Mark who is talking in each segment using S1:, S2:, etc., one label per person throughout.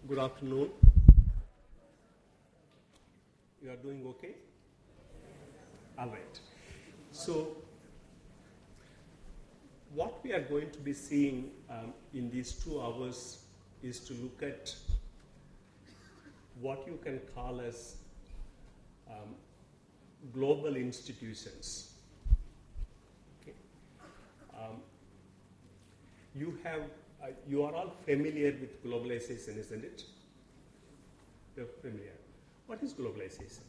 S1: Good afternoon. You are doing okay? All right. So, what we are going to be seeing in these 2 hours is to look at what you can call as global institutions. Okay. You are all familiar with globalization, isn't it? You're familiar. What is globalization?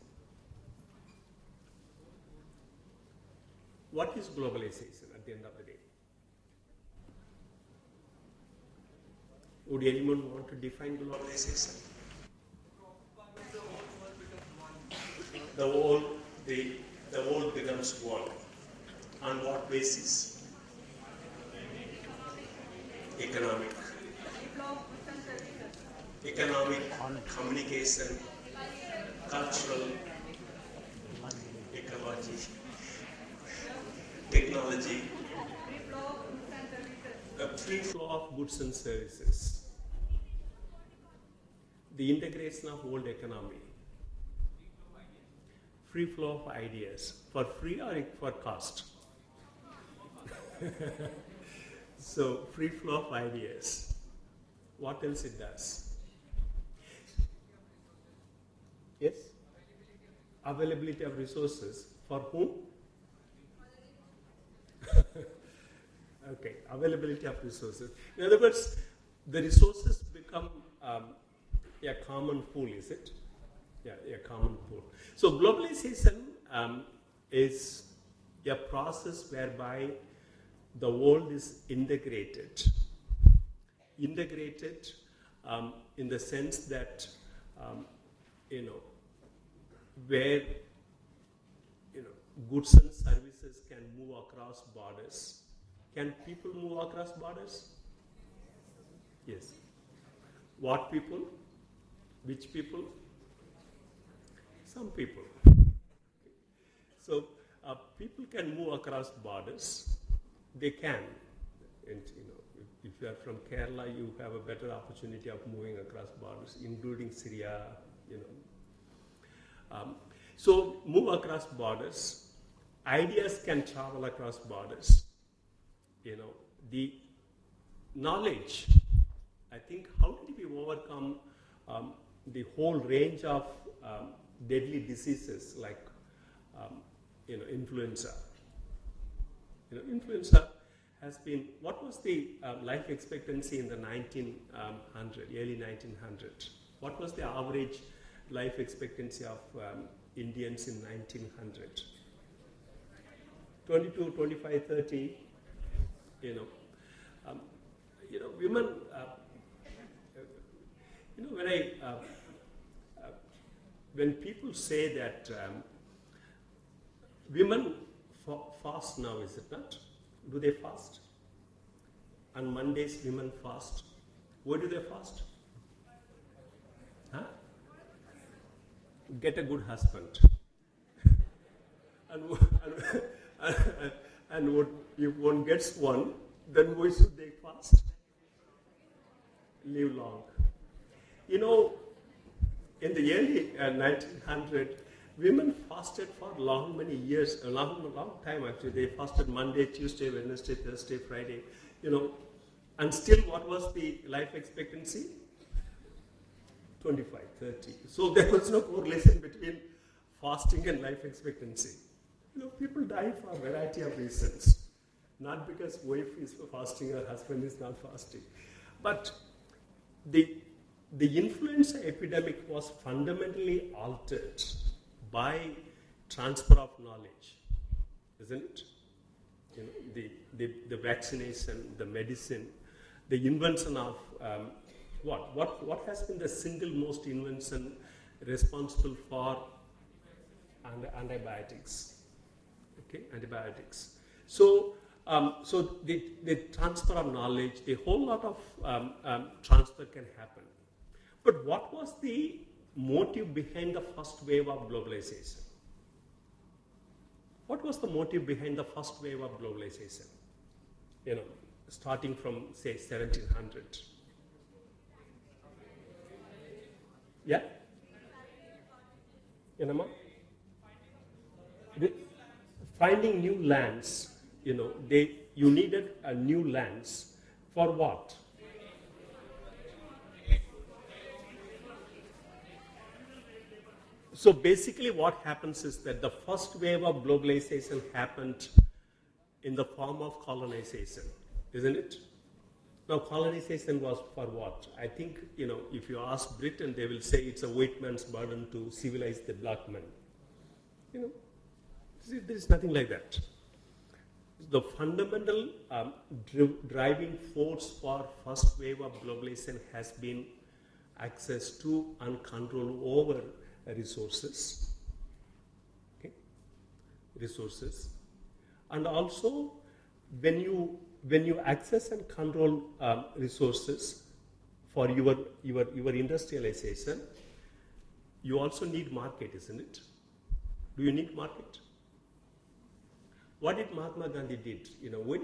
S1: What is globalization at the end of the day? Would anyone want to define globalization? The world becomes one. On what basis? Economic, communication, cultural, ecology, technology, a free flow of goods and services, the integration of world economy, free flow of ideas, for free or for cost. So, free flow of ideas. What else it does? Yes? Availability of resources. For whom? Okay, availability of resources. In other words, the resources become a common pool, is it? Yeah, a common pool. So, globalization is a process whereby the world is integrated. Integrated in the sense that, where goods and services can move across borders. Can people move across borders? Yes. What people? Which people? Some people. So people can move across borders. They can. And if you are from Kerala, you have a better opportunity of moving across borders, including Syria. So move across borders. Ideas can travel across borders. The knowledge. I think how did we overcome the whole range of deadly diseases like influenza? Influenza has been, what was the life expectancy in the early 1900? What was the average life expectancy of Indians in 1900? 22, 25, 30, women, when people say that women fast now, is it not? Do they fast? On Mondays, women fast. Why do they fast? Huh? Get a good husband. and if one gets one, then why should they fast? Live long. In the early 1900s, women fasted for many years, a long time actually. They fasted Monday, Tuesday, Wednesday, Thursday, Friday, And still, what was the life expectancy? 25, 30. So there was no correlation between fasting and life expectancy. People die for a variety of reasons. Not because wife is fasting or husband is not fasting. But the influenza epidemic was fundamentally altered by transfer of knowledge, isn't it? The vaccination, the medicine, the invention of what has been the single most invention responsible for antibiotics? Okay, antibiotics. So the transfer of knowledge, the whole lot of transfer can happen. But what was the motive behind the first wave of globalization? What was the motive behind the first wave of globalization? Starting from, say, 1700. Yeah? Enama? The- Finding new lands, you needed a new lands for what? So basically what happens is that the first wave of globalization happened in the form of colonization, isn't it? Now colonization was for what? I think, if you ask Britain, they will say it's a white man's burden to civilize the black man. There is nothing like that. The fundamental driving force for first wave of globalization has been access to and control over resources. Okay? Resources. And also, when you access and control resources for your industrialization, you also need market, isn't it? Do you need market? What did Mahatma Gandhi did? Why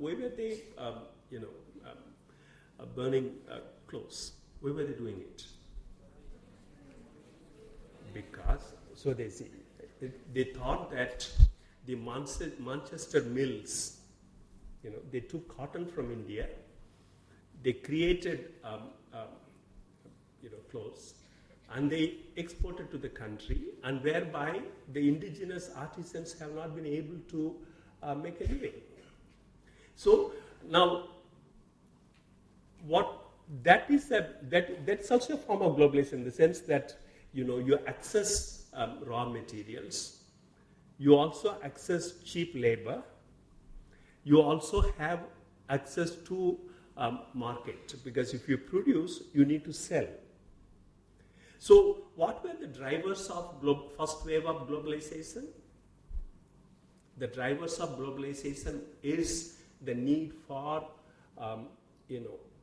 S1: were they, burning clothes? Why were they doing it? Because, so they see, they thought that the Manchester mills, they took cotton from India, they created, clothes, and they exported to the country, and whereby the indigenous artisans have not been able to make a living. So now, that's also a form of globalization in the sense that you access raw materials, you also access cheap labor, you also have access to market, because if you produce, you need to sell. So what were the drivers of first wave of globalization? The drivers of globalization is the need for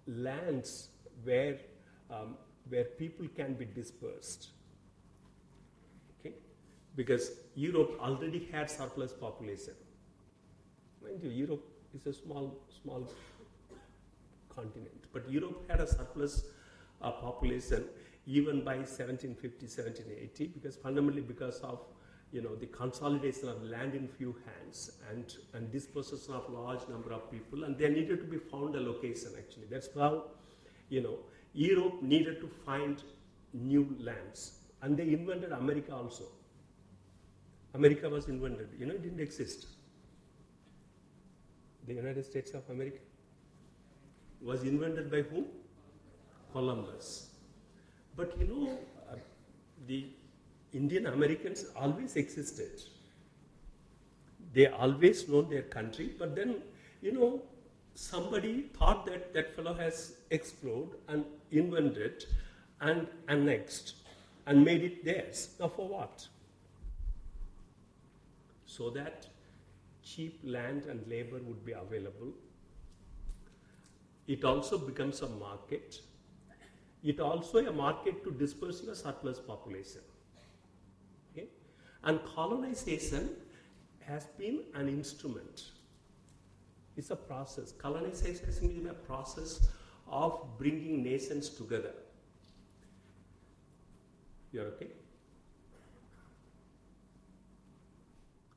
S1: lands where people can be dispersed. Okay? Because Europe already had surplus population. Mind you, Europe is a small continent, but Europe had a surplus population even by 1750, 1780, because of the consolidation of land in few hands and dispossession of large number of people, and there needed to be found a location actually. That's how Europe needed to find new lands, and they invented America also. America was invented, it didn't exist. The United States of America was invented by whom? Columbus. But the Indian Americans always existed. They always known their country, but then, somebody thought that fellow has explored and invented and annexed and made it theirs. Now for what? So that cheap land and labor would be available. It also becomes a market. It also a market to disperse your surplus population. Okay? And colonization has been an instrument. It's a process. Colonization is a process of bringing nations together. You're okay?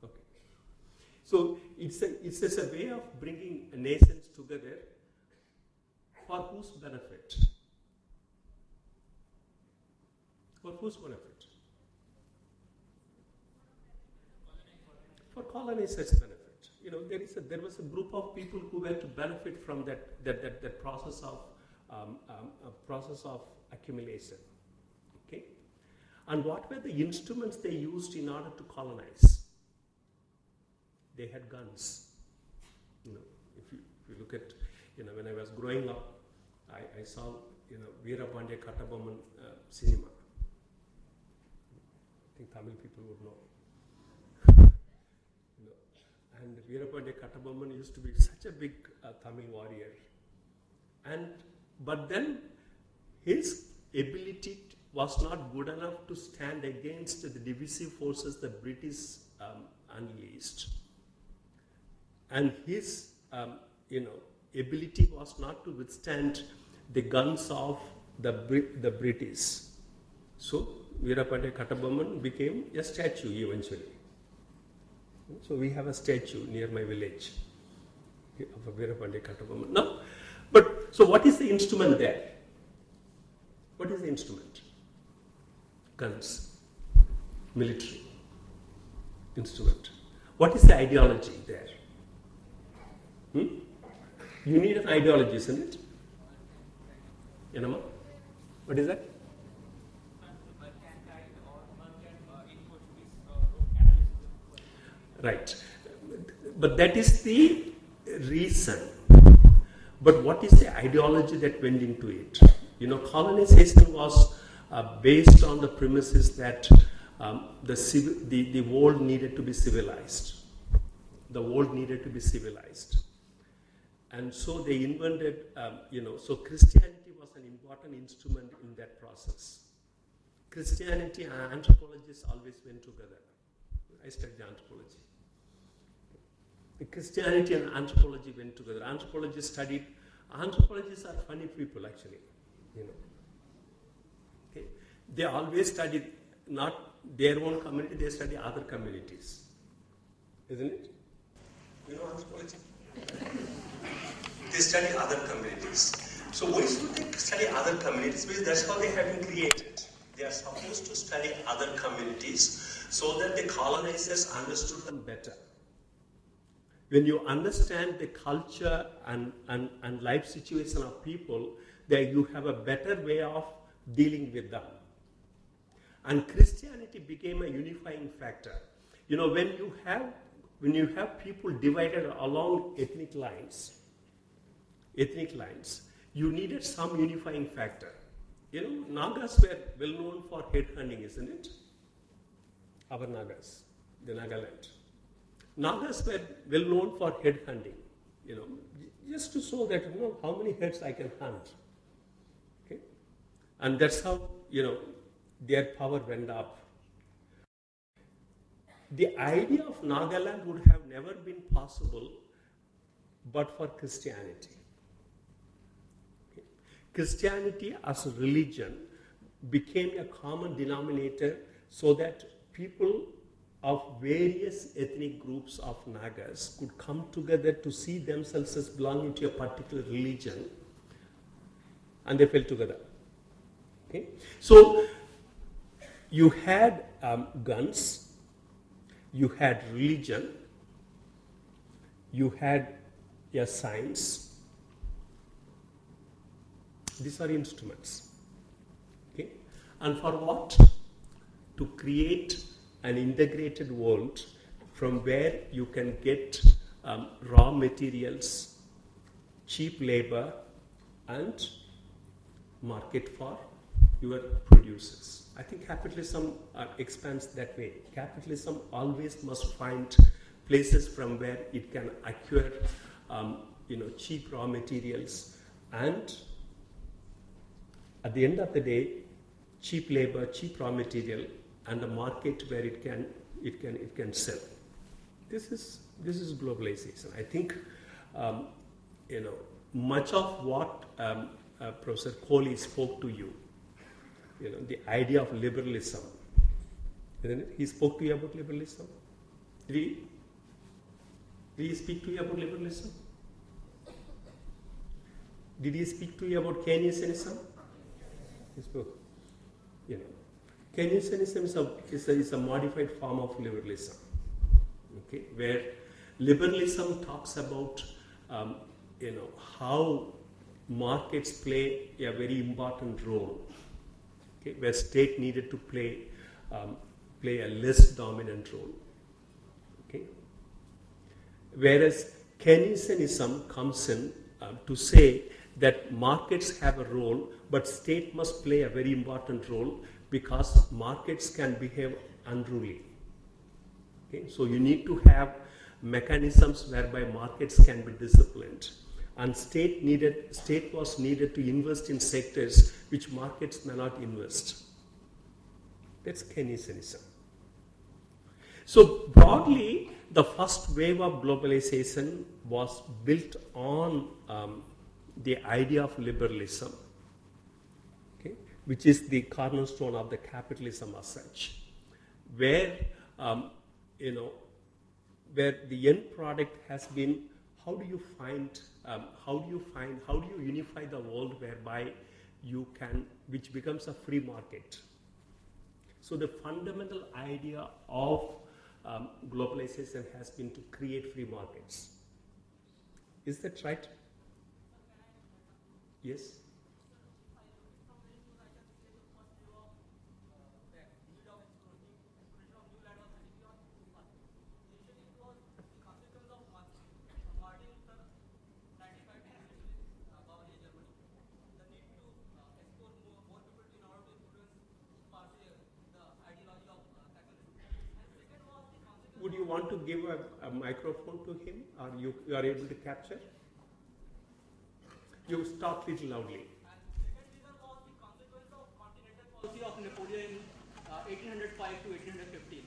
S1: Okay. So it's just a way of bringing nations together for whose benefit? For whose benefit? For colonizers' benefit. There was a group of people who were to benefit from that process of accumulation. Okay, and what were the instruments they used in order to colonize? They had guns. If you look at, when I was growing up, I saw Veerapandiya Kattabomman cinema. I think Tamil people would know. And Veerapandiya Kattabomman used to be such a big Tamil warrior. But then his ability was not good enough to stand against the divisive forces the British unleashed. And his ability was not to withstand the guns of the British. So Veerapandi Kattabomman became a statue eventually. So we have a statue near my village of Veerapandi Kattabomman. No, but so what is the instrument there? What is the instrument? Guns, military instrument. What is the ideology there? You need an ideology, isn't it? You know, what is that? Right. But that is the reason. But what is the ideology that went into it? You know, colonization was based on the premises that the world needed to be civilized. The world needed to be civilized. And so they invented, so Christianity was an important instrument in that process. Christianity and anthropologists always went together. I studied anthropology. Christianity and anthropology went together. Anthropologists are funny people actually, you know. Okay. They always study not their own community, they study other communities. Isn't it? You know anthropology? They study other communities. So why should they study other communities? Because that's how they have been created. They are supposed to study other communities so that the colonizers understood them better. When you understand the culture and life situation of people, then you have a better way of dealing with them. And Christianity became a unifying factor. You know, when you have people divided along ethnic lines, you needed some unifying factor. You know, Nagas were well known for head hunting, isn't it? Our Nagas, the Nagaland. Nagas were well known for head hunting, you know, just to show that, you know, how many heads I can hunt. Okay? And that's how, you know, their power went up. The idea of Nagaland would have never been possible but for Christianity. Okay? Christianity as a religion became a common denominator so that people of various ethnic groups of Nagas could come together to see themselves as belonging to a particular religion, and they fell together. Okay? So you had guns, you had religion, you had a science. These are instruments. Okay? And for what? To create an integrated world from where you can get raw materials, cheap labor, and market for your producers. I think capitalism expands that way. Capitalism always must find places from where it can acquire cheap raw materials, and at the end of the day, cheap labor, cheap raw material, and a market where it can sell. This is globalization. I think much of what Professor Kohli spoke to you, the idea of liberalism, isn't it? He spoke to you about liberalism. Did he speak to you about liberalism? Did he speak to you about Keynesianism? He spoke. Keynesianism is a modified form of liberalism, okay, where liberalism talks about how markets play a very important role, okay, where state needed to play a less dominant role, okay. Whereas Keynesianism comes in to say that markets have a role, but state must play a very important role because markets can behave unruly. Okay? So you need to have mechanisms whereby markets can be disciplined. And state was needed to invest in sectors which markets may not invest. That's Keynesianism. So broadly, the first wave of globalization was built on the idea of liberalism. Okay? which is the cornerstone of the capitalism as such, where where the end product has been, how do you unify the world whereby you can, which becomes a free market. So the fundamental idea of globalization has been to create free markets. Is that right? Yes? Would you want to give a microphone to him, or you are able to capture? You talk little loudly.
S2: And second reason was the consequence of continental policy of Napoleon in 1805 to 1815.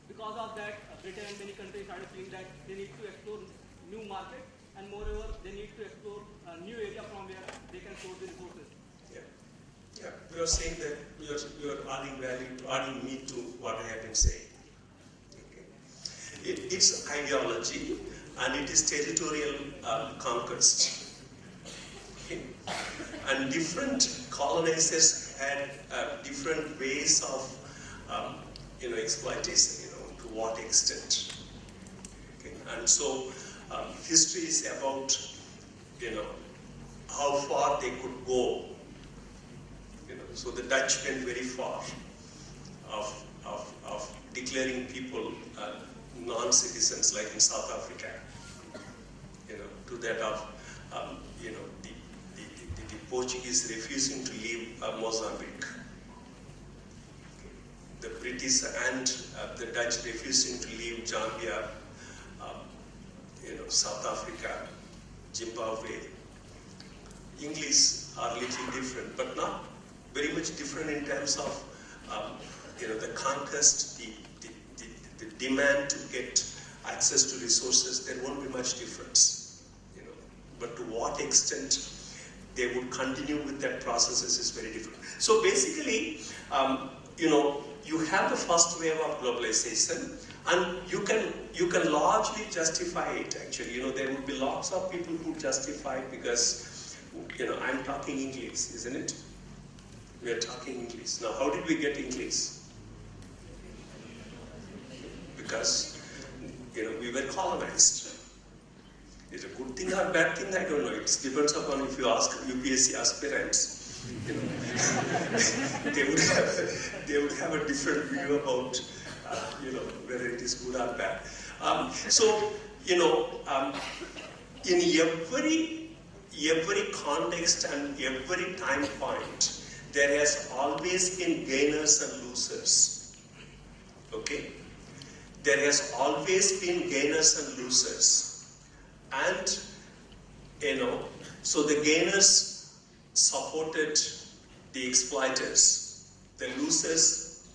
S2: Because of that, Britain and many countries started feeling that they need to explore new markets, and moreover, they need to explore a new area from where they can source the resources.
S3: Yeah. You are saying that you are adding value, adding meat to what I have been saying. It's ideology, and it is territorial conquest. Okay? And different colonizers had different ways of exploitation, to what extent. Okay? And so history is about how far they could go. So the Dutch went very far of declaring people non-citizens, like in South Africa, to that of the Portuguese refusing to leave Mozambique, the British and the Dutch refusing to leave Zambia, South Africa, Zimbabwe. English are a little different, but not very much different in terms of the conquest, the demand to get access to resources. There won't be much difference, but to what extent they would continue with that process is very different. So basically, you have the first wave of globalization, and you can largely justify it. Actually, there would be lots of people who justify it because, I'm talking English, isn't it? We are talking English. Now, how did we get English? Because, we were colonized. Is it a good thing or a bad thing? I don't know. It depends upon if you ask UPSC aspirants. They would have a different view about, whether it is good or bad. In every context and every time point, there has always been gainers and losers. Okay? There has always been gainers and losers. And, so the gainers supported the exploiters. The losers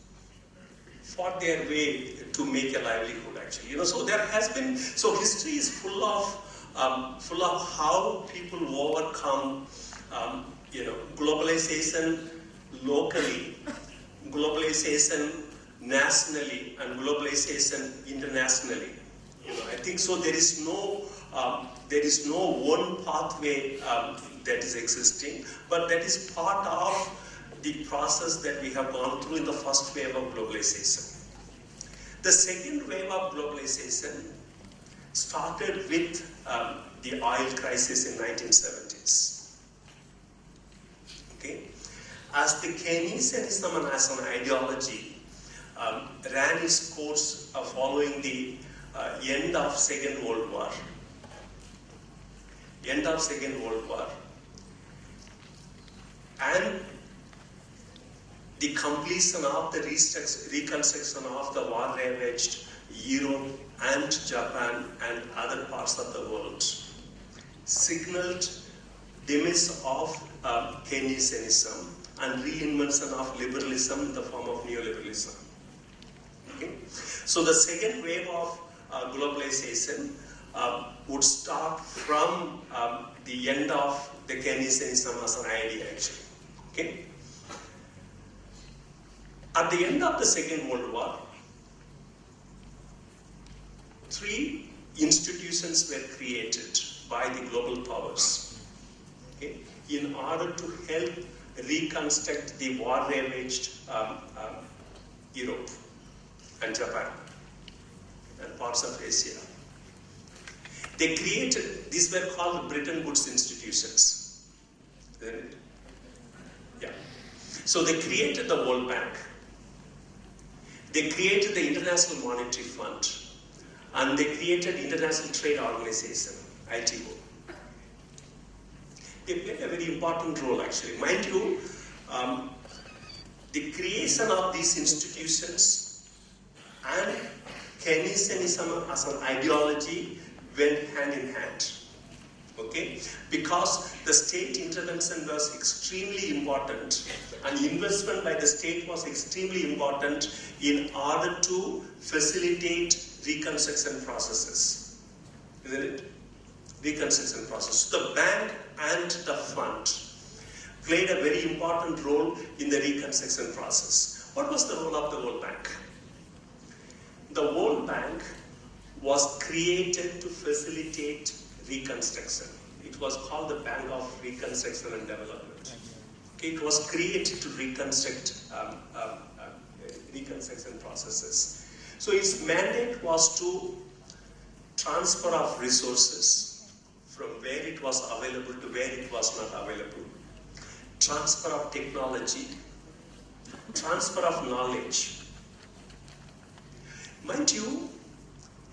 S3: fought their way to make a livelihood, actually. So there has been, so history is full of how people overcome, globalization locally, globalization nationally, and globalization internationally. I think so. There is no one pathway that is existing, but that is part of the process that we have gone through in the first wave of globalization. The second wave of globalization started with the oil crisis in 1970s. Okay, as the Keynesianism as an ideology ran its course following the end of Second World War. And the completion of the reconstruction of the war-ravaged Europe and Japan and other parts of the world signaled demise of Keynesianism and reinvention of liberalism in the form of neoliberalism. Okay? So the second wave of globalization would start from the end of the Keynesianism as an idea, actually. Okay? At the end of the Second World War, 3 institutions were created by the global powers, okay, in order to help reconstruct the war-ravaged Europe and Japan and parts of Asia. They created, these were called Bretton Woods institutions. Yeah. So they created the World Bank. They created the International Monetary Fund. And they created International Trade Organization, ITO. They played a very important role, actually. Mind you, the creation of these institutions and Keynesianism as an ideology went hand in hand. Okay? Because the state intervention was extremely important, and investment by the state was extremely important in order to facilitate reconstruction processes. Isn't it? Reconstruction process. The bank and the fund played a very important role in the reconstruction process. What was the role of the World Bank? The World Bank was created to facilitate reconstruction. It was called the Bank of Reconstruction and Development. Okay, it was created to reconstruct reconstruction processes. So its mandate was to transfer of resources from where it was available to where it was not available, transfer of technology, transfer of knowledge. Mind you,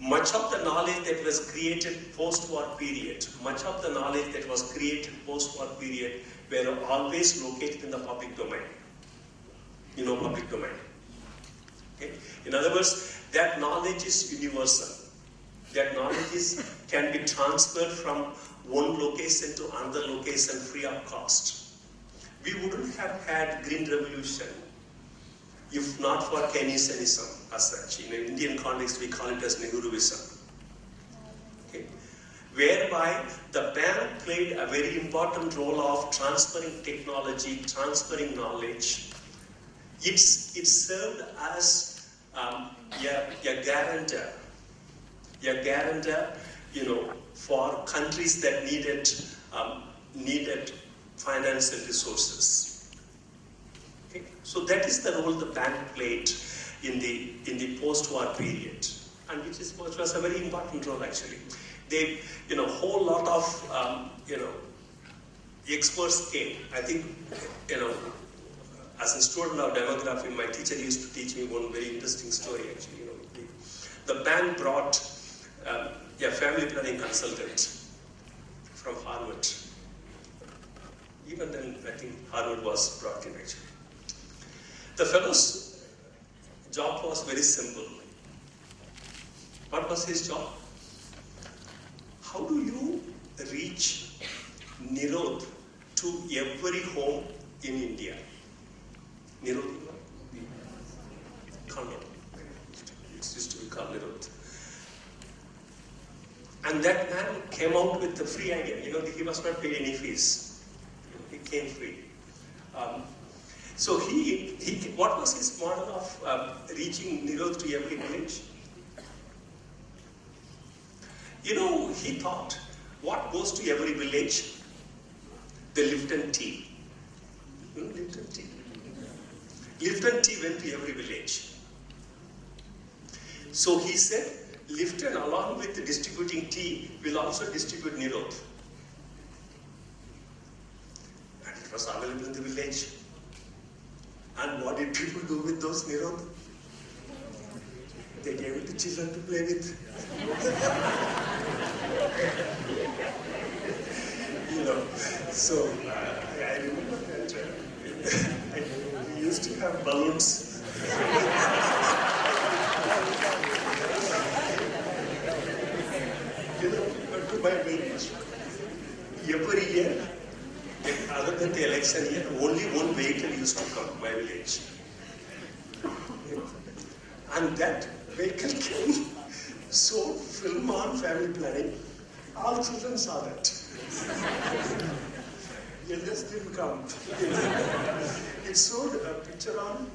S3: much of the knowledge that was created post-war period, much of the knowledge that was created post-war period were always located in the public domain. You know, public domain. Okay? In other words, that knowledge is universal. That knowledge can be transferred from one location to another location free of cost. We wouldn't have had Green Revolution if not for Keynesianism as such. In an Indian context, we call it as Nehruism. Okay? Whereby the bank played a very important role of transferring technology, transferring knowledge. It served as a guarantor, for countries that needed financial resources. Okay? So that is the role the bank played in the post-war period, and which was a very important role actually. They, whole lot of experts came. I think, as a student of demography, my teacher used to teach me one very interesting story actually. The bank brought a family planning consultant from Harvard. Even then, I think Harvard was brought in actually. The fellow's job was very simple. What was his job? How do you reach Nirod to every home in India? Nirod, condo. It used to be called Nirod. And that man came out with the free idea. He was not paid any fees. He came free. So what was his model of reaching Nirod to every village? He thought, what goes to every village? The Lipton tea. Lipton tea. Lipton tea went to every village. So he said, Lipton, along with distributing tea, will also distribute Nirod. And it was available in the village. And what did people do with those Nirod? They gave it to children to play with. So I remember that we used to have balloons. To my village. Every year, other than the election year, only one vehicle used to come to my village. And that vehicle came, showed film on family planning. All children saw that. Elders didn't come. It showed a picture on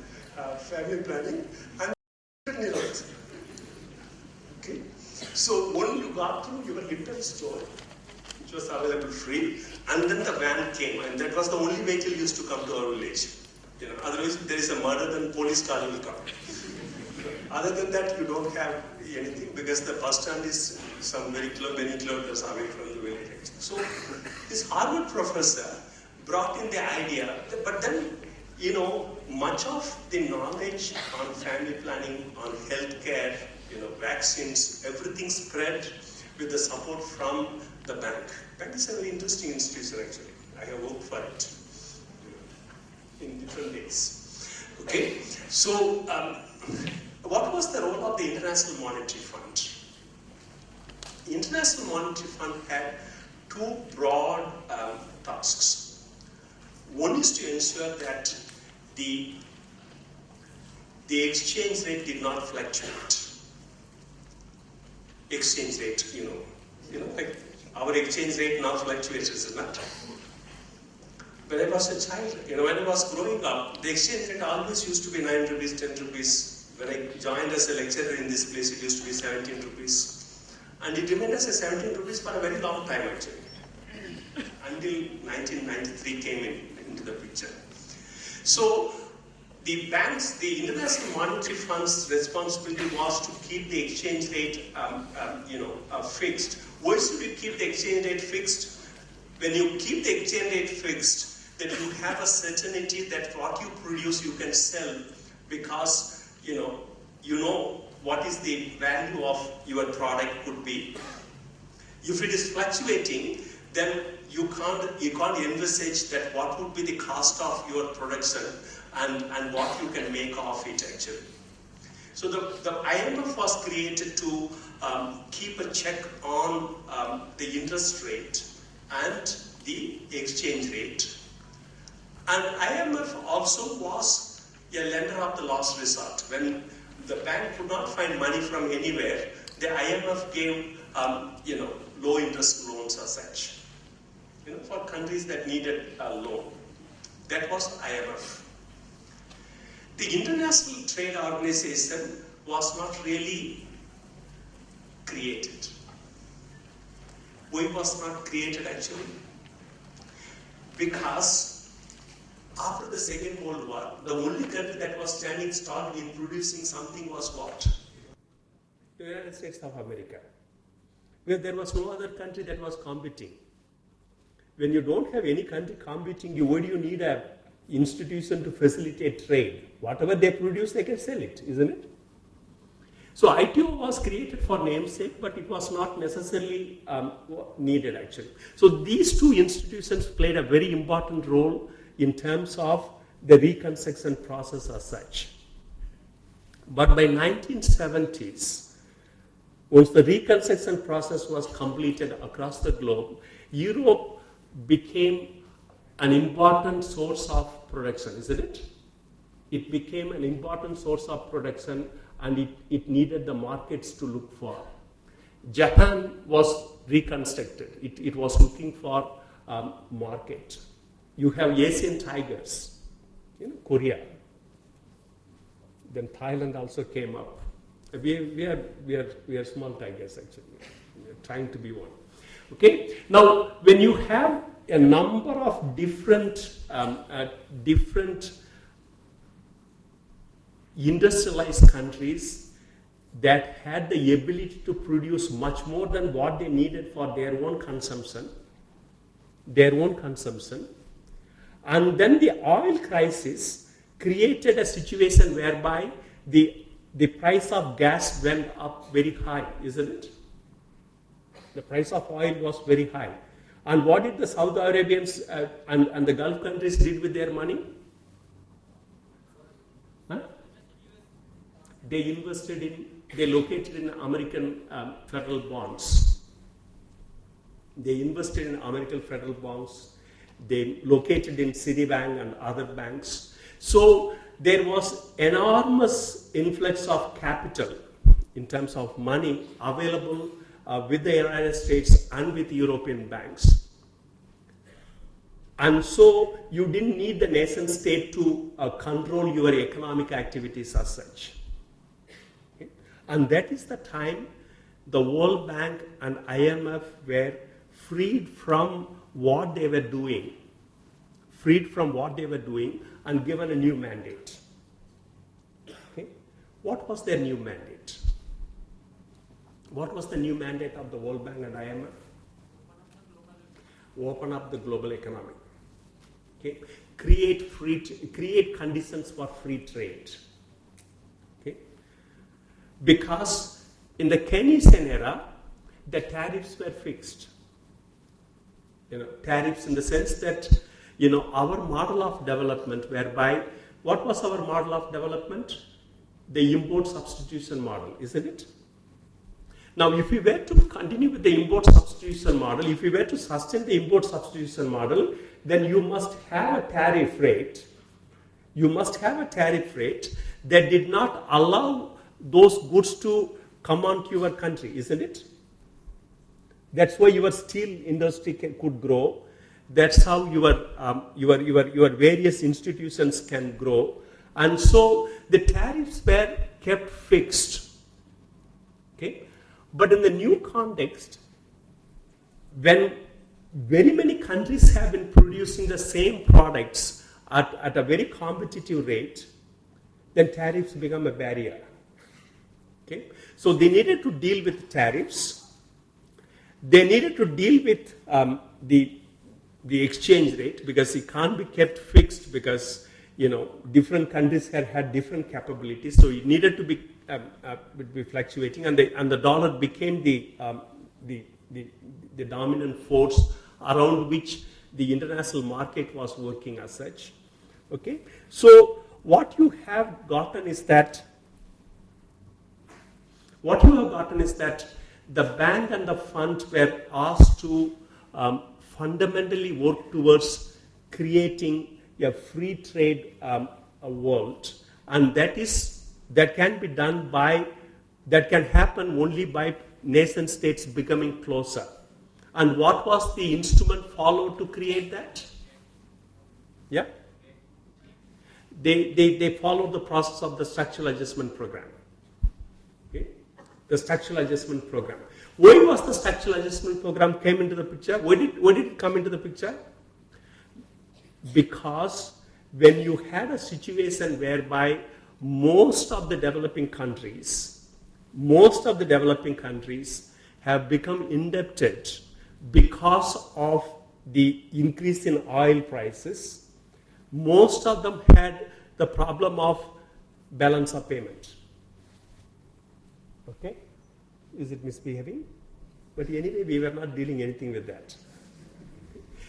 S3: family planning, and okay. So when you got through your little store, which was available free, and then the van came, and that was the only vehicle used to come to our village. Otherwise, if there is a murder, then police car will come. Other than that, you don't have anything because the bus stand is many kilometers away from the village. So this Harvard professor brought in the idea, but then, much of the knowledge on family planning, on healthcare, vaccines, everything spread with the support from the bank. Bank is a very interesting institution actually. I have worked for it in different ways. Okay, so what was the role of the International Monetary Fund? The International Monetary Fund had two broad tasks. One is to ensure that the exchange rate did not fluctuate. Exchange rate, like our exchange rate now fluctuates, isn't it? When I was a child, when I was growing up, the exchange rate always used to be 9 rupees, 10 rupees. When I joined as a lecturer in this place, it used to be 17 rupees. And it remained as a 17 rupees for a very long time actually. Until 1993 came into the picture. So the banks, the International Monetary Fund's responsibility was to keep the exchange rate fixed. Why should you keep the exchange rate fixed? When you keep the exchange rate fixed, then you have a certainty that what you produce you can sell because you know what is the value of your product could be. If it is fluctuating, then you can't envisage that what would be the cost of your production and what you can make of it actually. So the IMF was created to keep a check on the interest rate and the exchange rate. And IMF also was a lender of the last resort. When the bank could not find money from anywhere, the IMF gave low interest loans as such. For countries that needed a loan. That was IMF. The International Trade Organization was not really created. Why was not created actually? Because after the Second World War, the only country that was standing strong in producing something was what?
S1: The United States of America. Where there was no other country that was competing. When you don't have any country competing you, why do you need an institution to facilitate trade? Whatever they produce, they can sell it, isn't it? So ITO was created for namesake, but it was not necessarily needed actually. So these two institutions played a very important role in terms of the reconstruction process as such. But by 1970s, once the reconstruction process was completed across the globe, Europe became an important source of production, isn't it? It became an important source of production and it needed the markets to look for. Japan was reconstructed. It was looking for market. You have Asian tigers, Korea. Then Thailand also came up. We are small tigers actually. We are trying to be one. Okay. Now, when you have a number of different industrialized countries that had the ability to produce much more than what they needed for their own consumption, and then the oil crisis created a situation whereby the price of gas went up very high, isn't it? The price of oil was very high. And what did the Saudi Arabians and the Gulf countries did with their money? Huh? They located in American federal bonds. They invested in American federal bonds. They located in Citibank and other banks. So there was enormous influx of capital in terms of money available with the United States and with European banks. And so you didn't need the nation state to control your economic activities as such. Okay? And that is the time the World Bank and IMF were freed from what they were doing, and given a new mandate. Okay? What was their new mandate? What was the new mandate of the World Bank and IMF? Open up the global economy. Okay? Create conditions for free trade. Okay? Because in the Keynesian era, the tariffs were fixed. Tariffs in the sense that, our model of development whereby, what was our model of development? The import substitution model, isn't it? Now, if we were to continue with the import substitution model, if we were to sustain the import substitution model, then you must have a tariff rate. You must have a tariff rate that did not allow those goods to come onto your country, isn't it? That's why your steel industry could grow. That's how your various institutions can grow. And so the tariffs were kept fixed. Okay? But in the new context, when very many countries have been producing the same products at a very competitive rate, then tariffs become a barrier. Okay? So they needed to deal with tariffs. They needed to deal with the exchange rate, because it can't be kept fixed, because different countries had different capabilities. So it needed to be fluctuating, and the dollar became the dominant force around which the international market was working as such. Okay, so what you have gotten is that the bank and the fund were asked to fundamentally work towards creating a free trade world, and that can happen only by nation states becoming closer. And what was the instrument followed to create that? Yeah? They followed the process of the structural adjustment program. Okay? The structural adjustment program. Why was the structural adjustment program came into the picture? Why did it come into the picture? Because when you had a situation whereby most of the developing countries have become indebted because of the increase in oil prices, most of them had the problem of balance of payment. Okay? Is it misbehaving? But anyway, we were not dealing anything with that.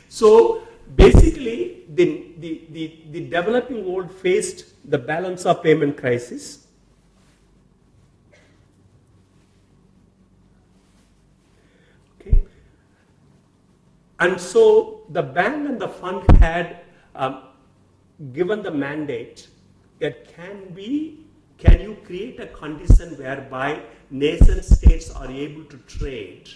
S1: So basically, the developing world faced the balance of payment crisis. Okay. And so the bank and the fund had given the mandate that can you create a condition whereby nation states are able to trade.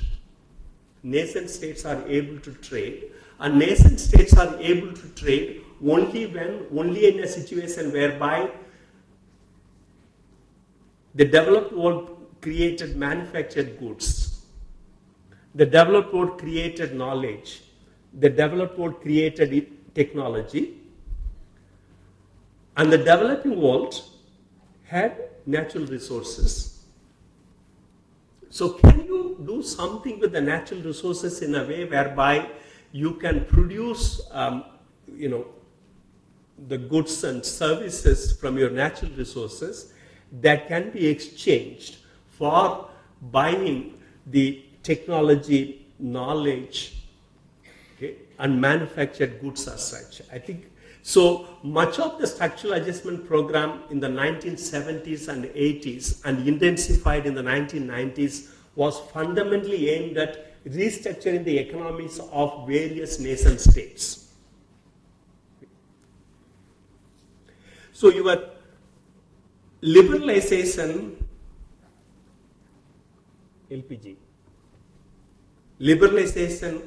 S1: Nation states are able to trade, and nation states are able to trade only in a situation whereby the developed world created manufactured goods. The developed world created knowledge. The developed world created technology. And the developing world had natural resources. So can you do something with the natural resources in a way whereby you can produce, the goods and services from your natural resources that can be exchanged for buying the technology, knowledge, okay, and manufactured goods as such? I think so. Much of the structural adjustment program in the 1970s and 80s and intensified in the 1990s was fundamentally aimed at restructuring the economies of various nation states. So your liberalization, LPG, liberalization,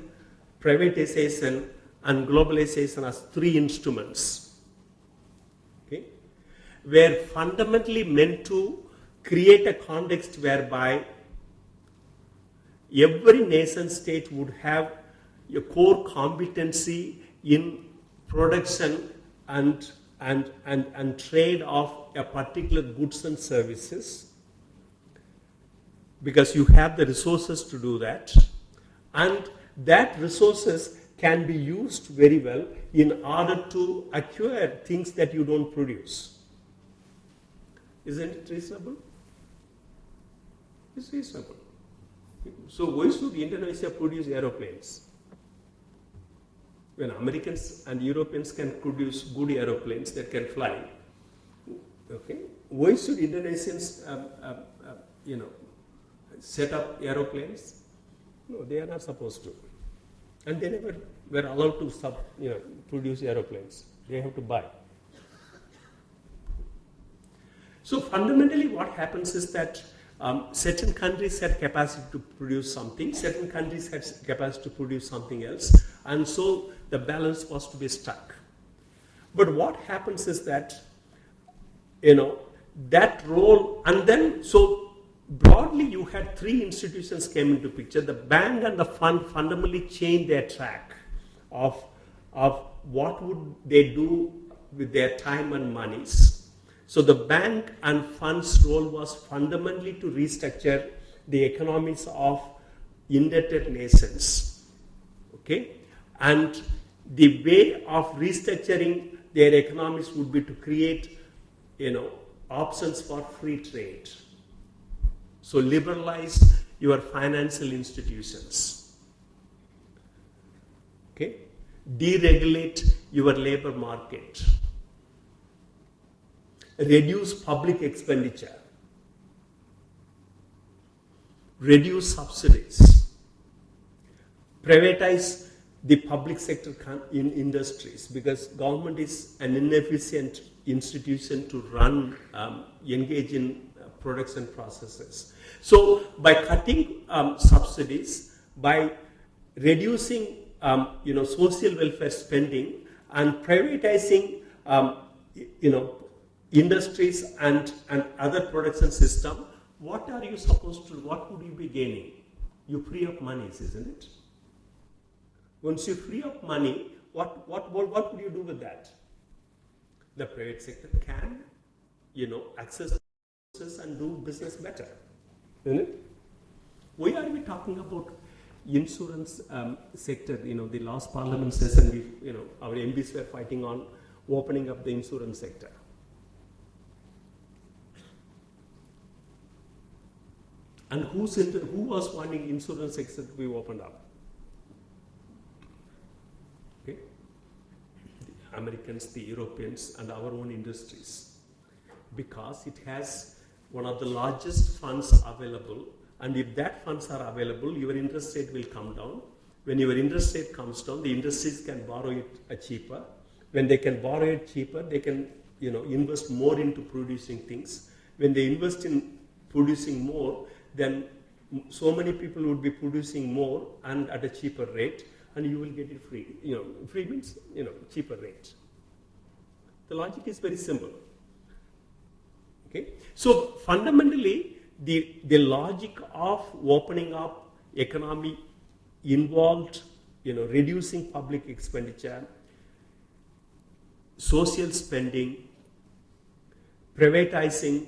S1: privatization, and globalization as three instruments, okay, were fundamentally meant to create a context whereby every nation state would have a core competency in production and trade of a particular goods and services, because you have the resources to do that, and that resources can be used very well in order to acquire things that you don't produce. Isn't it reasonable? It's reasonable. So why should Indonesia produce aeroplanes? When Americans and Europeans can produce good aeroplanes that can fly, okay, why should Indonesians, set up aeroplanes? No, they are not supposed to. And they never were allowed to produce aeroplanes. They have to buy. So fundamentally what happens is that certain countries had capacity to produce something, certain countries had capacity to produce something else, and so the balance was to be struck. But what happens is that, that role, and then, so broadly you had three institutions came into picture. The bank and the fund fundamentally changed their track of what would they do with their time and monies. So the bank and funds role was fundamentally to restructure the economies of indebted nations, okay? And the way of restructuring their economies would be to create, options for free trade. So liberalize your financial institutions, okay? Deregulate your labor market. Reduce public expenditure. Reduce subsidies. Privatize the public sector in industries, because government is an inefficient institution to run, engage in production processes. So by cutting subsidies, by reducing social welfare spending and privatizing industries and other production system, what are you supposed to, what would you be gaining? You free up monies, isn't it? Once you free up money, what would you do with that? The private sector can, access resources and do business better, isn't it? Why are we talking about insurance sector? The last parliament session, our MPs were fighting on opening up the insurance sector. And who was wanting insurance sector to be opened up? Okay, the Americans, the Europeans, and our own industries, because it has one of the largest funds available. And if that funds are available, your interest rate will come down. When your interest rate comes down, the industries can borrow it cheaper. When they can borrow it cheaper, they can invest more into producing things. When they invest in producing more, then so many people would be producing more and at a cheaper rate, and you will get it free. Free means cheaper rate. The logic is very simple. Okay, so fundamentally, the logic of opening up economy involved, reducing public expenditure, social spending, privatizing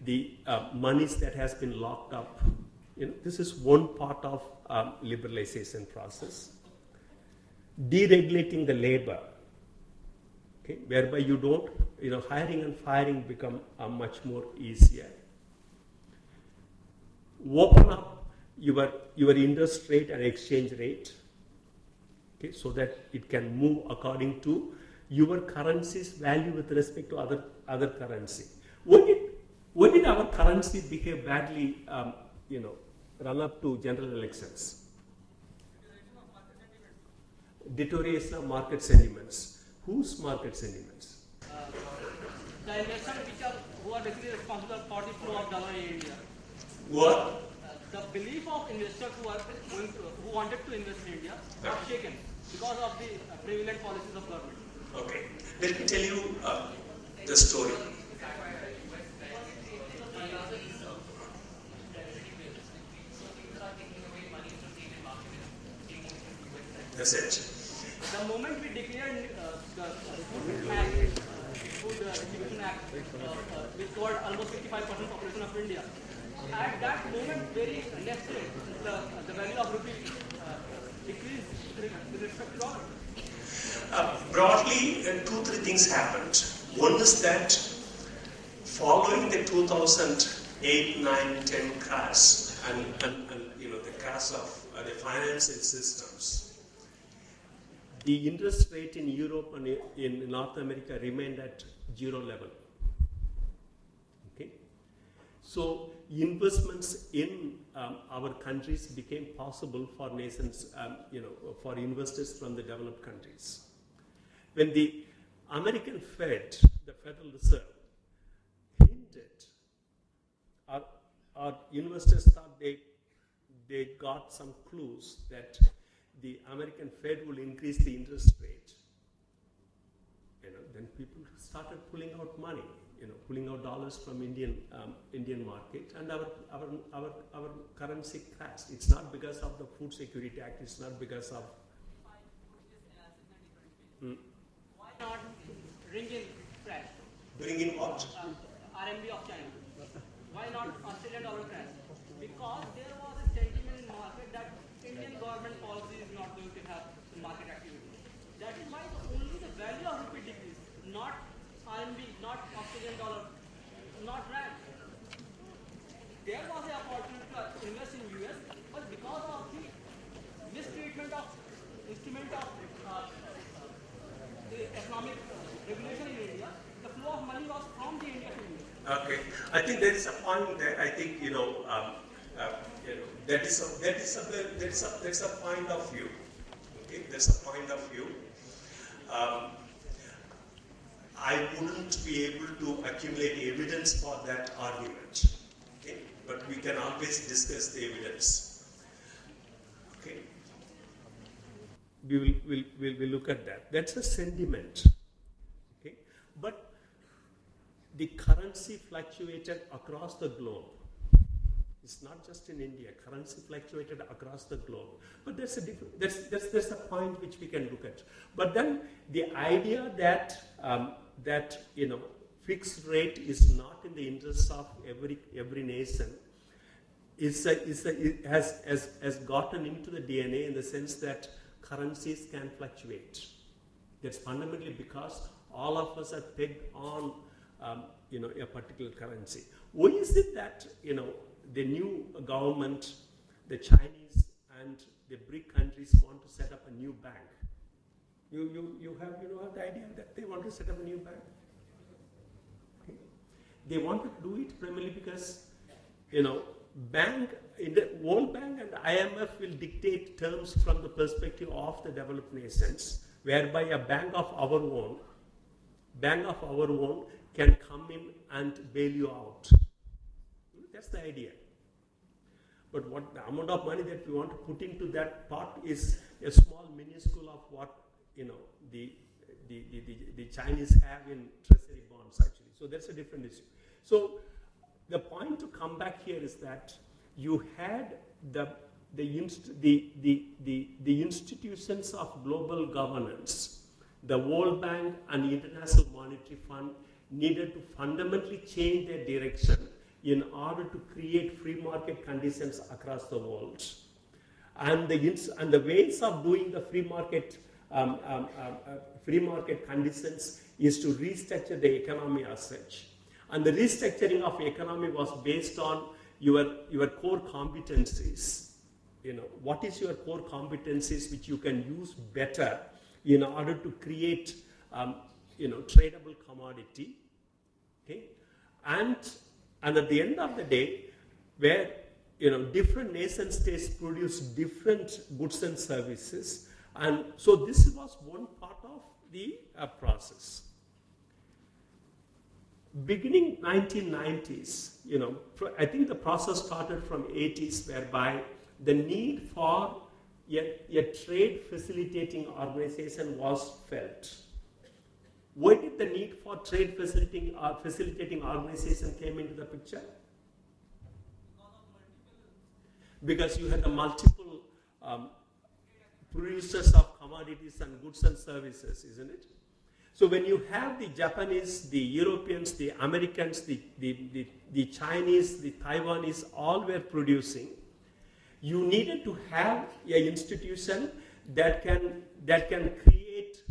S1: the monies that has been locked up. This is one part of liberalization process. Deregulating the labor, okay, whereby you don't, hiring and firing become much more easier. Open up your interest rate and exchange rate, okay, so that it can move according to your currency's value with respect to other currency. When did our currency behave badly, run up to general elections? Deterioration of market sentiments. Whose market sentiments?
S2: The investors who are basically responsible for the flow of dollar in India.
S1: What?
S2: The belief of investors who wanted to invest in India are shaken. because of the prevalent policies of government.
S3: Okay. Let me tell you the story. That's it.
S2: The moment we declared the Food Distribution Act, which covered almost 55% population of India, at that moment, very next day, the value of rupee decreased with respect to dollar.
S3: Broadly, 2-3 things happened. One is that following the 2008, 9, 10 crash and the crash of the financial systems, the interest rate in Europe and in North America remained at 0 level. Okay, so investments in our countries became possible for nations, for investors from the developed countries. When the American Fed, the Federal Reserve, hinted, our investors thought they got some clues that the American Fed will increase the interest rate. Then people started pulling out money, pulling out dollars from Indian market, and our currency crashed. It's not because of the Food Security Act. It's not because of.
S2: Why not bring in crash?
S3: Bring in what?
S2: RMB of China. Why not Australian dollar crash? Because there was a sentiment in market that Indian government policy is not going to have market activity. That is why only the value of rupee decreased, not RMB, not Australian dollar, not rand. There was an opportunity to invest in US, but because of the mistreatment of instrument of the economic regulation in India, the flow of money was from the India to India.
S3: Okay, I think there is a point there. I think that is a point of view. Okay, there's a point of view. I wouldn't be able to accumulate evidence for that argument. Okay, but we can always discuss the evidence. Okay, we'll look at that. That's a sentiment. Okay, but the currency fluctuated across the globe. It's not just in India. Currency fluctuated across the globe. But there's a point which we can look at. But then the idea that fixed rate is not in the interest of every nation has gotten into the DNA in the sense that currencies can fluctuate. That's fundamentally because all of us are pegged on a particular currency. Why is it that the new government, the Chinese and the BRIC countries want to set up a new bank? You have the idea that they want to set up a new bank. Okay. They want to do it primarily because the World Bank and IMF will dictate terms from the perspective of the developed nations, whereby a bank of our own can come in and bail you out. That's the idea. But what the amount of money that we want to put into that pot is a small minuscule of what the Chinese have in treasury bonds actually. So that's a different issue. So the point to come back here is that you had the institutions of global governance, the World Bank and the International Monetary Fund needed to fundamentally change their direction in order to create free market conditions across the world. And the ways of doing the free market conditions is to restructure the economy as such. And the restructuring of economy was based on your core competencies. What is your core competencies which you can use better in order to create tradable commodity. Okay? And at the end of the day, where different nation states produce different goods and services, and so this was one part of the process. Beginning 1990s, I think the process started from 80s, whereby the need for
S1: a trade facilitating organization was felt. Why did the need for trade facilitating organization came into the picture? Because you had the multiple producers of commodities and goods and services, isn't it? So when you have the Japanese, the Europeans, the Americans, the Chinese, the Taiwanese, all were producing, you needed to have an institution that can create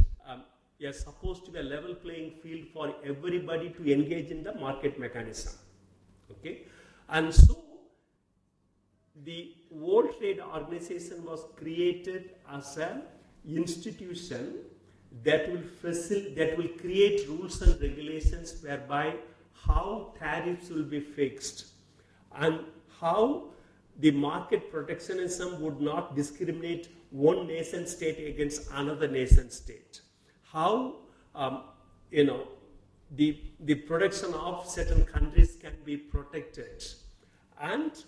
S1: supposed to be a level playing field for everybody to engage in the market mechanism. Okay, and so the World Trade Organization was created as an institution that will create rules and regulations whereby how tariffs will be fixed and how the market protectionism would not discriminate one nation state against another nation state. How the production of certain countries can be protected, and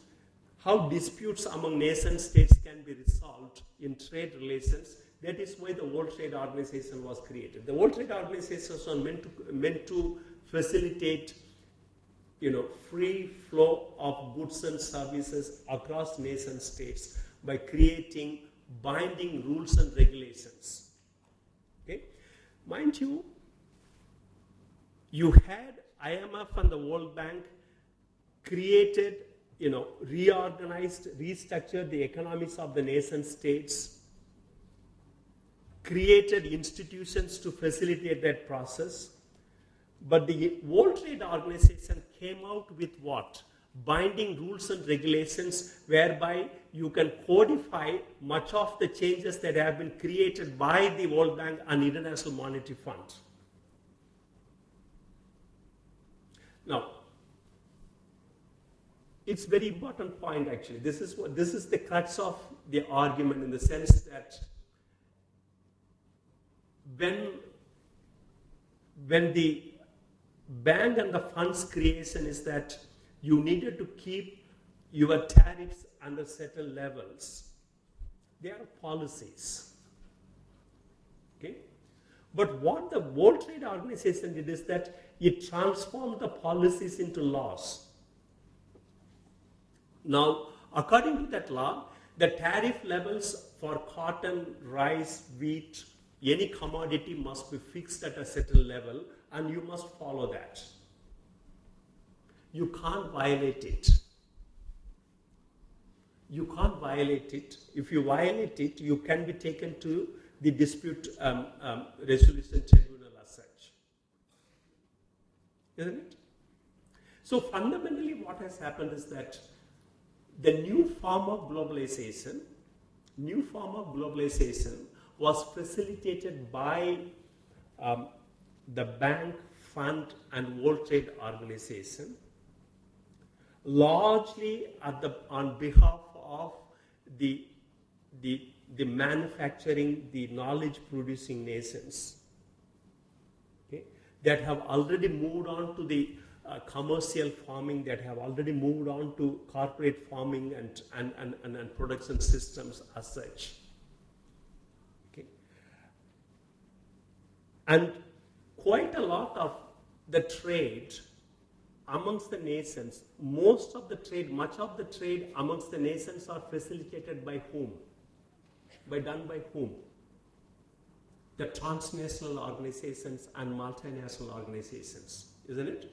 S1: how disputes among nation states can be resolved in trade relations. That is why the World Trade Organization was created. The World Trade Organization was meant to facilitate, free flow of goods and services across nation states by creating binding rules and regulations. Okay, mind you, you had IMF and the World Bank created, reorganized, restructured the economies of the nation states, created institutions to facilitate that process. But the World Trade Organization came out with what? Binding rules and regulations whereby you can codify much of the changes that have been created by the World Bank and International Monetary Fund. Now, it's a very important point actually. This is the crux of the argument, in the sense that when the bank and the fund's creation is that you needed to keep your tariffs under certain levels. They are policies. Okay? But what the World Trade Organization did is that it transformed the policies into laws. Now, according to that law, the tariff levels for cotton, rice, wheat, any commodity must be fixed at a certain level, and you must follow that. You can't violate it. You can't violate it. If you violate it, you can be taken to the dispute resolution tribunal as such. Isn't it? So fundamentally what has happened is that the new form of globalization was facilitated by the bank, fund, and World Trade Organization, largely on behalf of the manufacturing, the knowledge-producing nations, okay, that have already moved on to the commercial farming, that have already moved on to corporate farming and production systems as such. Okay. And quite a lot of the trade amongst the nations, much of the trade amongst the nations are facilitated by whom? Done by whom? The transnational organizations and multinational organizations, isn't it?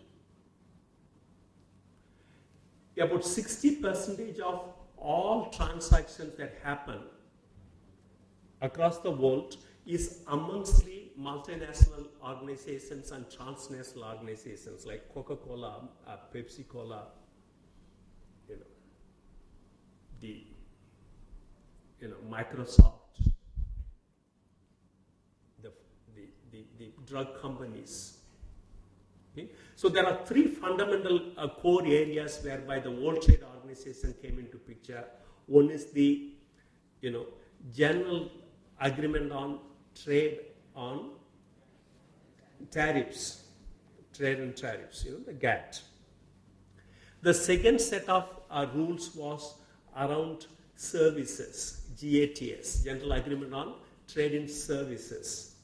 S1: About 60% of all transactions that happen across the world is amongst the multinational organizations and transnational organizations like Coca-Cola, Pepsi-Cola, Microsoft, the drug companies. Okay? So there are three fundamental core areas whereby the World Trade Organization came into picture. One is the general agreement on trade on tariffs, trade and tariffs, the GATT. The second set of rules was around services, GATS, General Agreement on Trade in Services.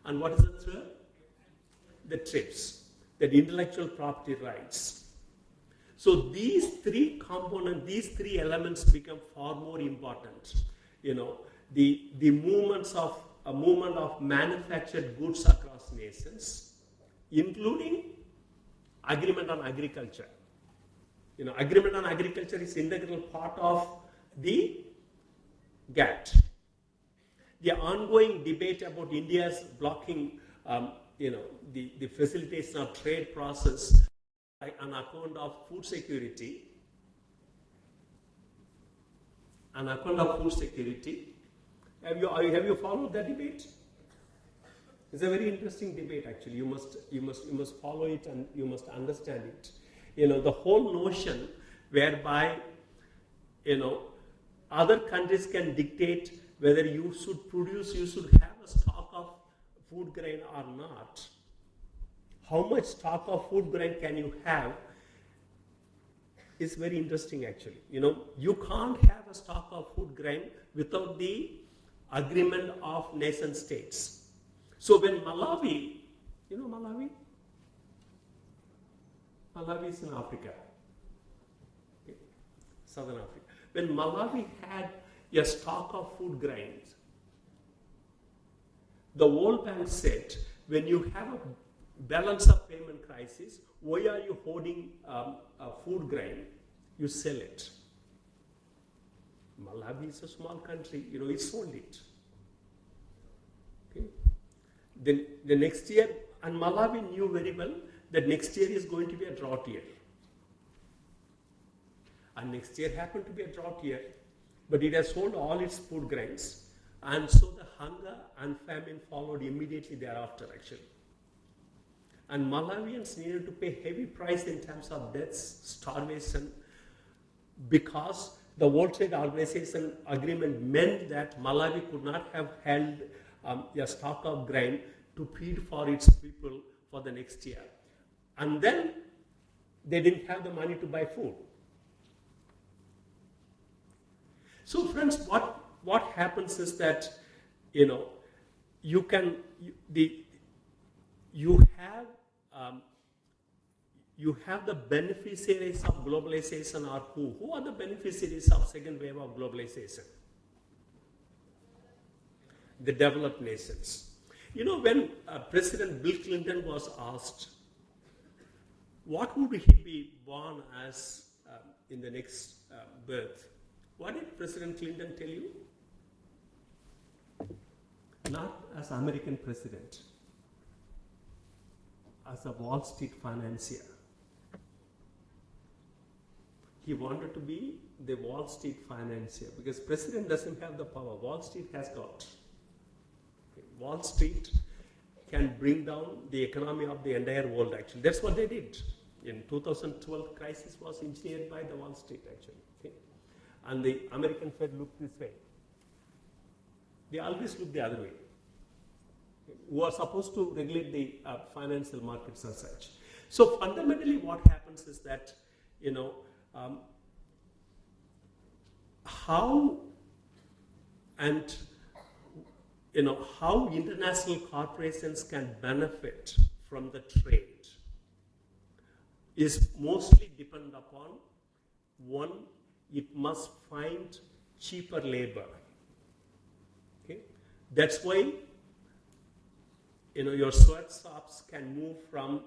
S1: And what is the third? The TRIPS, the intellectual property rights. So these three components, these three elements become far more important. The movement of manufactured goods across nations, including agreement on agriculture. Agreement on agriculture is integral part of the GATT. The ongoing debate about India's blocking, the facilitation of trade process on account of food security. Have you followed that debate? It's a very interesting debate, actually. You must follow it and you must understand it. The whole notion whereby, other countries can dictate whether you should have a stock of food grain or not. How much stock of food grain can you have is very interesting, actually. You can't have a stock of food grain without the agreement of nation states. So when Malawi, Malawi? Malawi is in Africa, okay. Southern Africa. When Malawi had a stock of food grains, the World Bank said, when you have a balance of payment crisis, why are you holding a food grain? You sell it. Malawi is a small country, it sold it. Okay. Then the next year, and Malawi knew very well that next year is going to be a drought year. And next year happened to be a drought year, but it has sold all its food grains, and so the hunger and famine followed immediately thereafter, actually. And Malawians needed to pay heavy price in terms of deaths, starvation, because the World Trade Organization agreement meant that Malawi could not have held a stock of grain to feed for its people for the next year. And then they didn't have the money to buy food. So friends, what happens is that, you have the beneficiaries of globalization are who? Who are the beneficiaries of second wave of globalization? The developed nations. When President Bill Clinton was asked, what would he be born as in the next birth? What did President Clinton tell you? Not as American president, as a Wall Street financier. He wanted to be the Wall Street financier because president doesn't have the power. Wall Street has got. Wall Street can bring down the economy of the entire world, actually. That's what they did. In 2012, crisis was engineered by the Wall Street, actually. Okay? And the American Fed looked this way. They always look the other way. Who are supposed to regulate the financial markets and such. So fundamentally what happens is that, how international corporations can benefit from the trade is mostly dependent upon, one, it must find cheaper labor. Okay? That's why your sweatshops can move from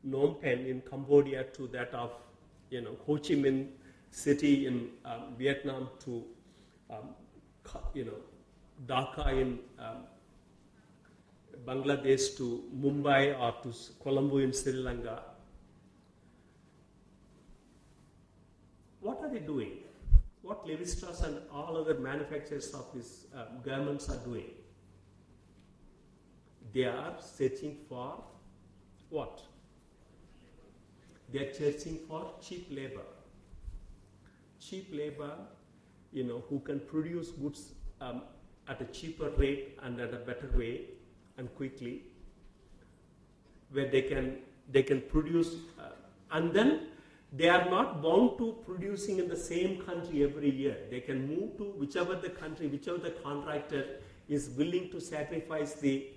S1: Phnom Penh in Cambodia to that of Ho Chi Minh City in Vietnam to Dhaka in Bangladesh to Mumbai or to Colombo in Sri Lanka. What are they doing? What Levi Strauss and all other manufacturers of these garments are doing? They are searching for what? They are searching for cheap labor. Cheap labor, who can produce goods at a cheaper rate and at a better way and quickly, where they can produce, and then they are not bound to producing in the same country every year. They can move to whichever the country, whichever the contractor is willing to sacrifice the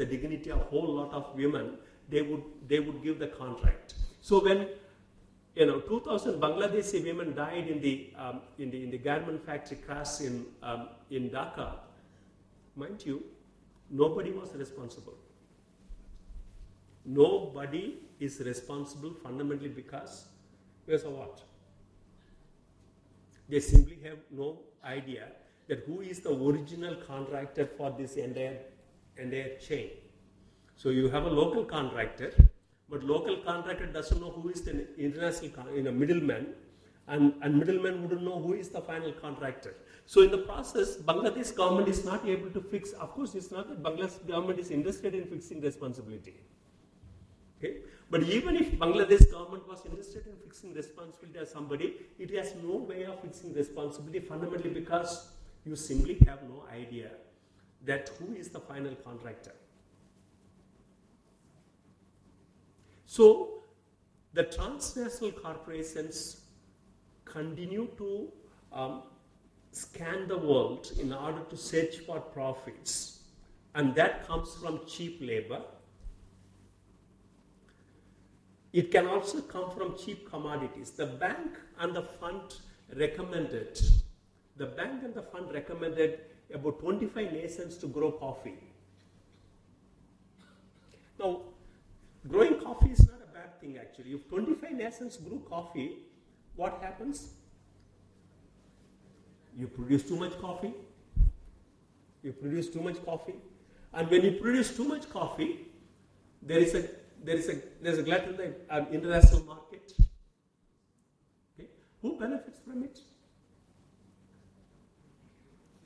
S1: dignity of a whole lot of women, they would give the contract. So when 2,000 Bangladeshi women died in the garment factory crash in Dhaka, mind you, nobody was responsible. Nobody is responsible fundamentally because of what? They simply have no idea that who is the original contractor for this entire chain. So you have a local contractor, but local contractor doesn't know who is the international middleman, and middleman wouldn't know who is the final contractor. So in the process, Bangladesh government is not able to fix. Of course, it's not that Bangladesh government is interested in fixing responsibility. Okay? But even if Bangladesh government was interested in fixing responsibility of somebody, it has no way of fixing responsibility fundamentally because you simply have no idea that who is the final contractor. So the transnational corporations continue to scan the world in order to search for profits, and that comes from cheap labor. It can also come from cheap commodities. The bank and the fund recommended about 25 nations to grow coffee. Now, growing coffee is not a bad thing actually. If 25 nations grew coffee, what happens? You produce too much coffee. And when you produce too much coffee, there's a glut in the international market. Okay? Who benefits from it?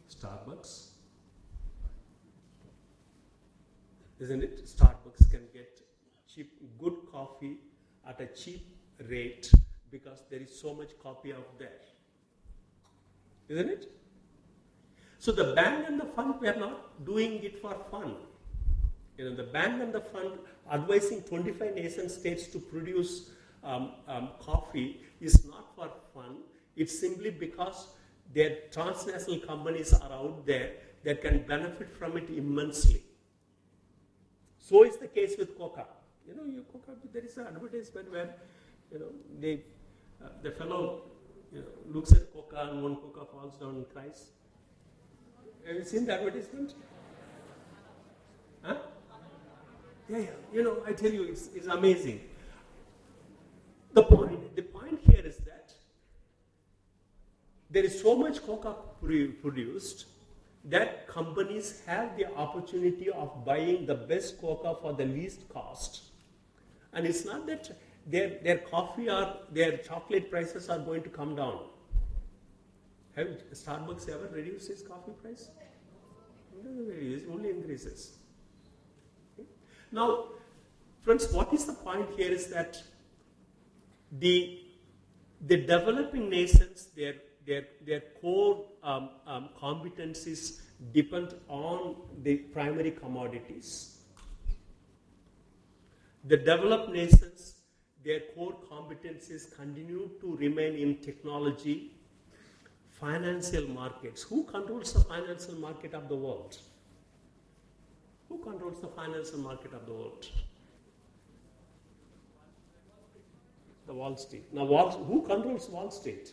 S1: Starbucks. Isn't it? Starbucks can get good coffee at a cheap rate because there is so much coffee out there. Isn't it? So the bank and the fund were not doing it for fun. The bank and the fund advising 25 nation states to produce coffee is not for fun. It's simply because their transnational companies are out there that can benefit from it immensely. So is the case with Coca. Coca, there is an advertisement where, the fellow, looks at Coca and one Coca falls down and cries. Have you seen the advertisement? Huh? Yeah. I tell you, it's amazing. The point here is that there is so much Coca produced that companies have the opportunity of buying the best Coca for the least cost. And it's not that their coffee or their chocolate prices are going to come down. Have Starbucks ever reduced its coffee price? No, it only increases. Okay? Now, friends, what is the point here is that the developing nations, their core competencies depend on the primary commodities. The developed nations, their core competencies continue to remain in technology, financial markets. Who controls the financial market of the world? Who controls the financial market of the world? The Wall Street. Now, who controls Wall Street?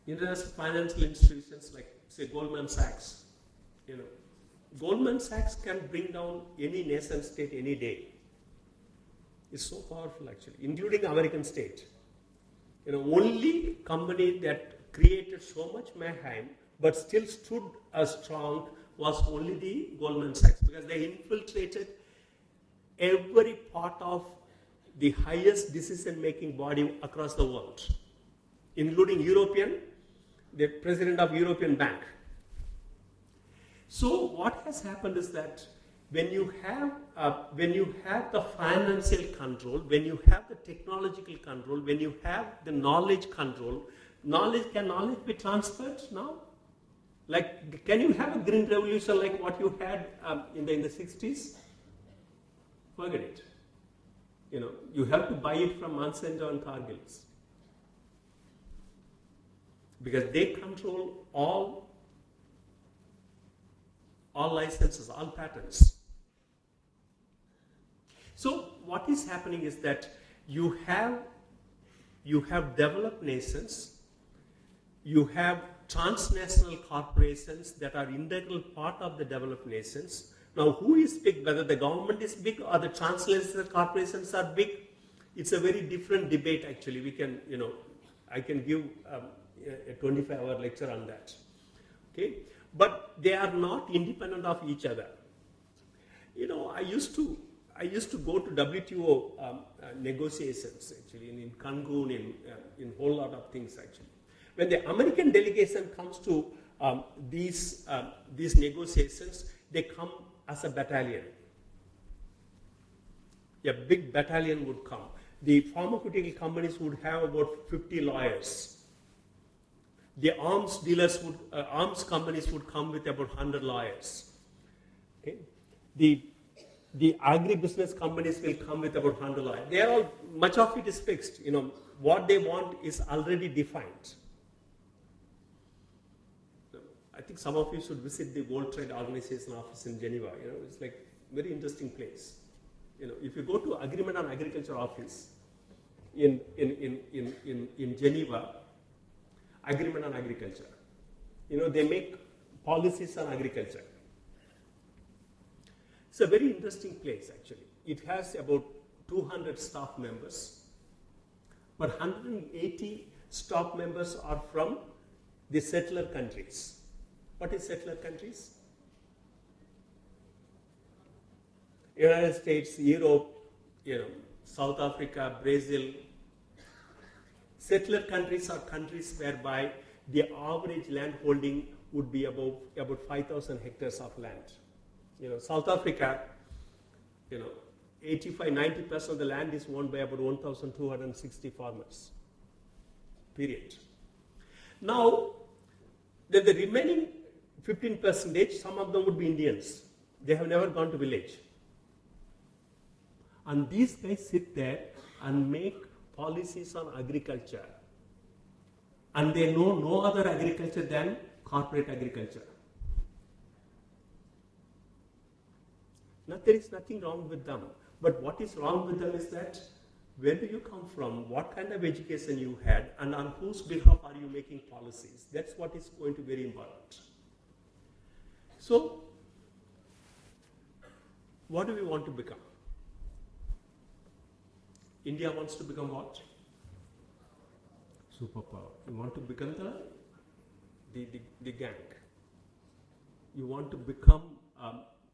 S1: International financial institutions like, say, Goldman Sachs. Goldman Sachs can bring down any nation state any day. It's so powerful actually, including American state. Only company that created so much mayhem but still stood as strong was only the Goldman Sachs, because they infiltrated every part of the highest decision-making body across the world, including the president of European Bank. So what has happened is that when you have the financial control, when you have the technological control, when you have the knowledge control, can knowledge be transferred now? Like, can you have a green revolution like what you had in the 60s? Forget it. You have to buy it from Monsanto and Cargill's. Because they control all licenses, all patents. So what is happening is that you have developed nations, you have transnational corporations that are integral part of the developed nations. Now, who is big? Whether the government is big or the transnational corporations are big, it's a very different debate. Actually, we can, I can give a 25-hour lecture on that. Okay, but they are not independent of each other. I used to go to WTO negotiations actually in Cancun, in whole lot of things actually. When the American delegation comes to these negotiations, they come as a battalion. A big battalion would come. The pharmaceutical companies would have about 50 lawyers. The arms dealers arms companies would come with about 100 lawyers. Okay? The agribusiness companies will come with about 100 lawyers. They are all, much of it is fixed. What they want is already defined. I think some of you should visit the World Trade Organization office in Geneva. It's like very interesting place. If you go to Agreement on Agriculture office in Geneva, Agreement on Agriculture, they make policies on agriculture. It's a very interesting place actually. It has about 200 staff members, but 180 staff members are from the settler countries. What is settler countries? United States, Europe, South Africa, Brazil. Settler countries are countries whereby the average land holding would be about 5,000 hectares of land. South Africa, 85-90% of the land is owned by about 1,260 farmers. Period. Now, the remaining 15%, some of them would be Indians. They have never gone to village. And these guys sit there and make policies on agriculture. And they know no other agriculture than corporate agriculture. Now, there is nothing wrong with them. But what is wrong with them is that where do you come from, what kind of education you had, and on whose behalf are you making policies? That's what is going to be very important. So, what do we want to become? India wants to become what? Superpower. You want to become the gang. You want to become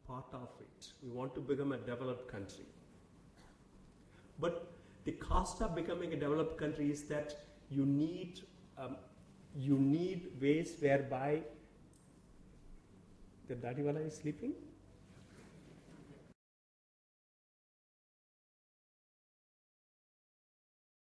S1: part of it. You want to become a developed country. But the cost of becoming a developed country is that you need ways whereby the Dadiwala is sleeping.